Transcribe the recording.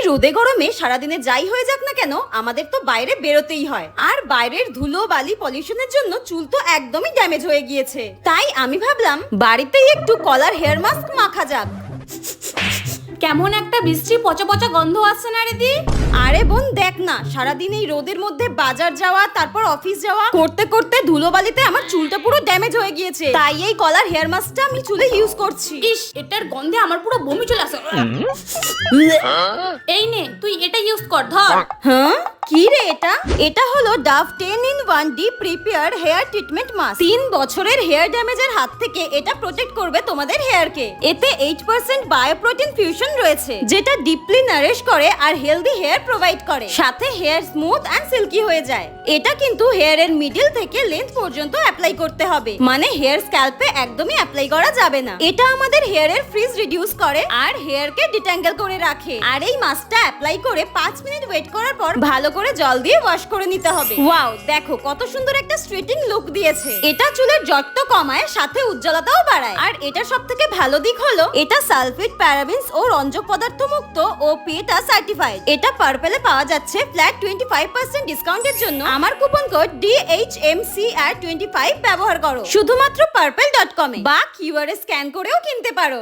রোদে গরমে সারাদিনে যাই হয়ে যাক না কেন, আমাদের তো বাইরে বেরোতেই হয়। আর বাইরের ধুলো বালি পলিউশনের জন্য চুল তো একদমই ড্যামেজ হয়ে গিয়েছে। তাই আমি ভাবলাম বাড়িতেই একটু কলার হেয়ার মাস্ক মাখা যাক। কেমন একটা বৃষ্টি পচা পচা গন্ধ আসছে না রে দি? আরে বোন দেখ না, সারাদিন এই রোদের মধ্যে বাজার যাওয়া তারপর অফিস যাওয়া করতে করতে ধুলোবালিতে আমার চুলটা পুরো ড্যামেজ হয়ে গিয়েছে। তাই এই কলার হেয়ার মাস্কটা আমি চুলে ইউজ করছি। ইস, এটার গন্ধে আমার পুরো বমি চলে আসে। এই নে, তুই এটা ইউজ কর, ধর। হ্যাঁ, কি রে এটা? এটা হলো Dove 10-in-1 deep prepare hair treatment mask. 3 বছরের হেয়ার ড্যামেজের হাত থেকে এটা প্রোটেক্ট করবে তোমাদের হেয়ারকে। এতে 8% বায়োপ্রোটিন ফিউশন রয়েছে, যেটা ডিপলি নারিশ করে আর হেলদি হেয়ার প্রোভাইড করে। সাথে হেয়ার স্মুথ এন্ড সিল্কি হয়ে যায়। এটা কিন্তু হেয়ারের মিডল থেকে লেন্থ পর্যন্ত অ্যাপ্লাই করতে হবে, মানে হেয়ার স্ক্যাল্পে একদমই অ্যাপ্লাই করা যাবে না। এটা আমাদের হেয়ারের ফ্রিজ রিডিউস করে আর হেয়ারকে ডিট্যাঙ্গেল করে রাখে। আর এই মাস্কটা অ্যাপ্লাই করে 5 মিনিট ওয়েট করার পর ভালো করে জল দিয়ে ওয়াশ করে নিতে হবে। ওয়াও, দেখো কত সুন্দর একটা স্ট্রেটিং লুক দিয়েছে। এটা চুলের জট কমায়, সাথে উজ্জ্বলতাও বাড়ায়। আর এটা সবথেকে ভালো দিক হলো এটা সালফেট, প্যারাবেনস ও রঞ্জক পদার্থ মুক্ত ও পিএটা সার্টিফাইড। এটা পার্পেলে পাওয়া যাচ্ছে ফ্ল্যাট 25% ডিসকাউন্টের জন্য। আমার কুপন কোড DHMCR25 ব্যবহার করো শুধুমাত্র purple.com এ, বা কিউআর স্ক্যান করেও কিনতে পারো।